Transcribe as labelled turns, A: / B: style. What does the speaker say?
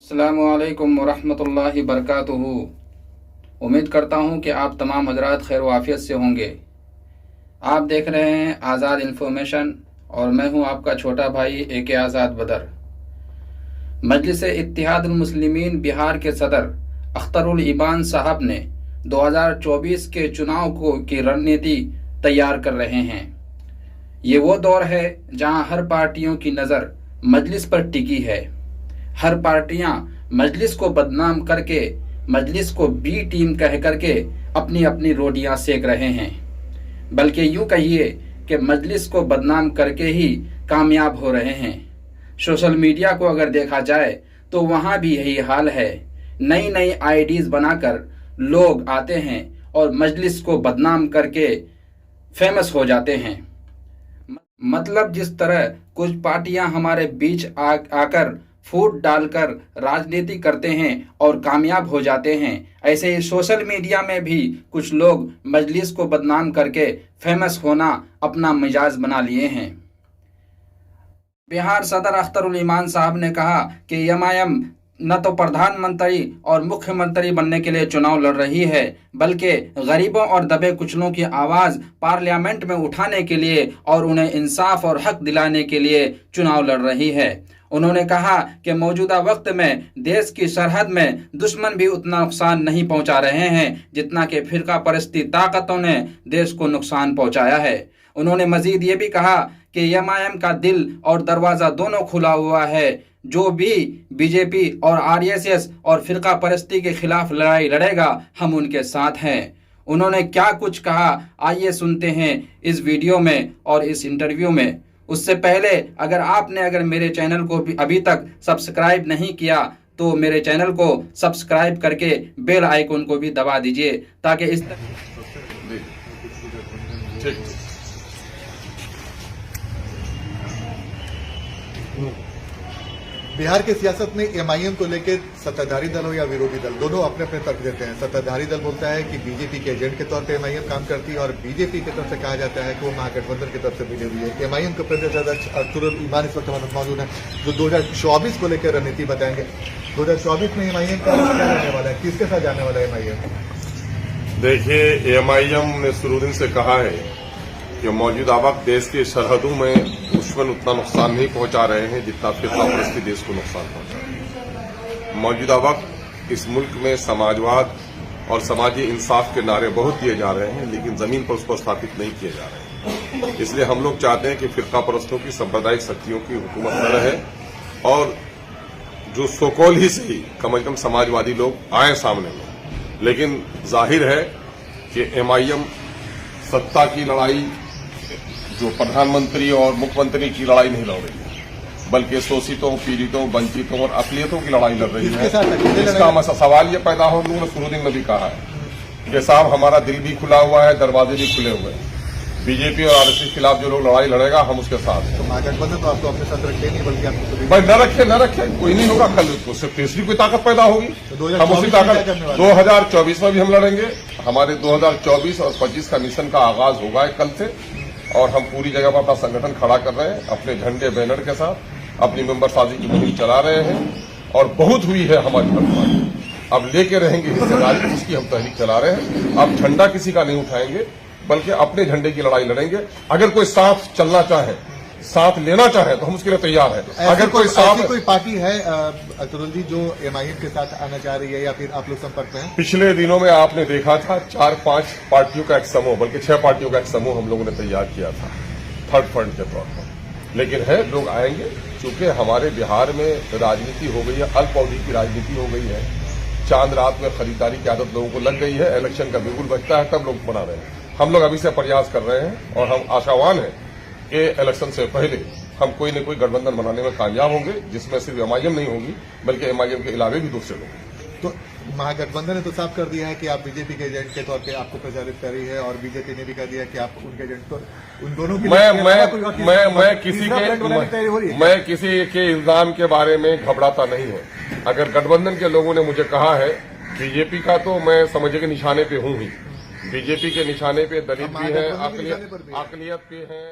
A: अस्सलामुअलैकुम वरहमतुल्लाहि बरकातुहू। उम्मीद करता हूँ कि आप तमाम हजरात खैर वाफियत से होंगे। आप देख रहे हैं आज़ाद इन्फॉर्मेशन और मैं हूँ आपका छोटा भाई AK आज़ाद बदर। मजलिस-ए-इत्तिहादुल मुस्लिमीन बिहार के सदर अख्तरुल इबान साहब ने 2024 के चुनाव की रणनीति तैयार कर रहे हैं। ये वो दौर है जहाँ हर पार्टियों की नज़र मजलिस पर टिकी है। हर पार्टियां मजलिस को बदनाम करके, मजलिस को बी टीम कह करके अपनी अपनी रोटियां सेक रहे हैं। बल्कि यूं कहिए कि मजलिस को बदनाम करके ही कामयाब हो रहे हैं। सोशल मीडिया को अगर देखा जाए तो वहां भी यही हाल है। नई नई आईडीज बनाकर लोग आते हैं और मजलिस को बदनाम करके फेमस हो जाते हैं। मतलब जिस तरह कुछ पार्टियां हमारे बीच आकर फूट डालकर राजनीति करते हैं और कामयाब हो जाते हैं, ऐसे ही सोशल मीडिया में भी कुछ लोग मजलिस को बदनाम करके फेमस होना अपना मिजाज बना लिए हैं। बिहार सदर अख्तरुल इमान साहब ने कहा कि एमआईएम न तो प्रधानमंत्री और मुख्यमंत्री बनने के लिए चुनाव लड़ रही है, बल्कि गरीबों और दबे कुचलों की आवाज़ पार्लियामेंट में उठाने के लिए और उन्हें इंसाफ और हक दिलाने के लिए चुनाव लड़ रही है। उन्होंने कहा कि मौजूदा वक्त में देश की सरहद में दुश्मन भी उतना नुकसान नहीं पहुंचा रहे हैं जितना कि फिरका परस्ती ताकतों ने देश को नुकसान पहुंचाया है। उन्होंने मजीद ये भी कहा कि एमआईएम का दिल और दरवाज़ा दोनों खुला हुआ है। जो भी बीजेपी और आरएसएस और फिरका परस्ती के खिलाफ लड़ाई लड़ेगा, हम उनके साथ हैं। उन्होंने क्या कुछ कहा, आइए सुनते हैं इस वीडियो में और इस इंटरव्यू में। उससे पहले अगर मेरे चैनल को अभी तक सब्सक्राइब नहीं किया तो मेरे चैनल को सब्सक्राइब करके बेल आइकन को भी दबा दीजिए ताकि इस
B: बिहार की सियासत में एमआईएम को लेकर सत्ताधारी दल हो या विरोधी दल, दोनों अपने अपने तर्क देते हैं। सत्ताधारी दल बोलता है कि बीजेपी के एजेंट के तौर पे एमआईएम काम करती है और बीजेपी की तरफ से कहा जाता है कि वो महागठबंधन की तरफ से मिली हुई है। एमआईएम के प्रदेश अध्यक्ष अख्तरुल इमान इस वक्त मौजूद है, जो 2024 को लेकर रणनीति बताएंगे। 2024 में एमआईएम का क्या रहने वाला है, किसके साथ जाने वाला है एमआईएम?
C: देखिए, एमआईएम ने शुरू दिन से कहा है कि मौजूदा वक्त देश की सरहदों में दुश्मन उतना नुकसान नहीं पहुंचा रहे हैं जितना फिरका परस्ती देश को नुकसान पहुंचा रहे हैं। मौजूदा वक्त इस मुल्क में समाजवाद और समाजी इंसाफ के नारे बहुत दिए जा रहे हैं, लेकिन जमीन पर उसको स्थापित नहीं किए जा रहे हैं। इसलिए हम लोग चाहते हैं कि फिरका परस्तों की सांप्रदायिक शक्तियों की हुकूमत न रहे और जो सोकॉल ही सही कम से कम समाजवादी लोग आए सामने में। लेकिन जाहिर है कि एमआईएम सत्ता की लड़ाई जो प्रधानमंत्री और मुख्यमंत्री की लड़ाई नहीं लड़ रही है, बल्कि शोषितों, पीड़ितों, वंचितों और अकलियतों की लड़ाई लड़ रही है। इसका सवाल ये पैदा हो, उन्होंने शुरू में भी कहा है कि साहब हमारा दिल भी खुला हुआ है, दरवाजे भी खुले हुए हैं। बीजेपी और आरएसएस के खिलाफ जो लोग लड़ाई लड़ेगा, हम उसके साथ।
B: तो महागठबंधन तो आपको अपने साथ रखे नहीं, बल्कि आपको
C: भाई न रखे कोई नहीं होगा। कल उससे तीसरी कोई ताकत पैदा होगी, हम उसी ताकत 2024 में भी हम लड़ेंगे। हमारे 2024 और 25 का मिशन का आगाज होगा कल से और हम पूरी जगह पर अपना संगठन खड़ा कर रहे हैं, अपने झंडे बैनर के साथ अपनी मेंबर साजी की मुहिम चला रहे हैं और बहुत हुई है हमारी बर्बादी। अब लेके रहेंगे हिस्सेदारी, उसकी हम तहरीक चला रहे हैं। अब झंडा किसी का नहीं उठाएंगे, बल्कि अपने झंडे की लड़ाई लड़ेंगे। अगर कोई साथ चलना चाहे, साथ लेना चाहे तो हम उसके लिए तैयार हैं। अगर कोई
B: पार्टी है अतुल जी जो एमआईएम के साथ आना चाह रही है या फिर आप लोग संपर्क में हैं?
C: पिछले दिनों में आपने देखा था 4-5 पार्टियों का एक समूह, बल्कि 6 पार्टियों का एक समूह हम लोगों ने तैयार किया था थर्ड फ्रंट के तौर पर। लेकिन है लोग आएंगे, चूंकि हमारे बिहार में राजनीति हो गई है, अल्प अवधि की राजनीति हो गई है। चांद रात में खरीदारी की आदत लोगों को लग गई है। इलेक्शन का बिल्कुल बचता है तब लोग बना रहे हैं। हम लोग अभी से प्रयास कर रहे हैं और हम आशावान हैं कि इलेक्शन से पहले हम कोई न कोई गठबंधन बनाने में कामयाब होंगे, जिसमें सिर्फ एमआईएम नहीं होगी बल्कि एमआईएम के अलावा भी दूसरे लोग।
B: तो महागठबंधन ने तो साफ कर दिया है कि आप बीजेपी के एजेंट के तौर पे आपको प्रचारित कर रही है और बीजेपी ने भी कह दिया कि आप उनके एजेंट। तो उन दोनों की
C: मैं किसी के इल्जाम के बारे में घबराता नहीं है। अगर गठबंधन के लोगों ने मुझे कहा है बीजेपी का, तो मैं समझे के निशाने पे हूं ही। बीजेपी के निशाने पे दलित भी है, अकलियत भी है।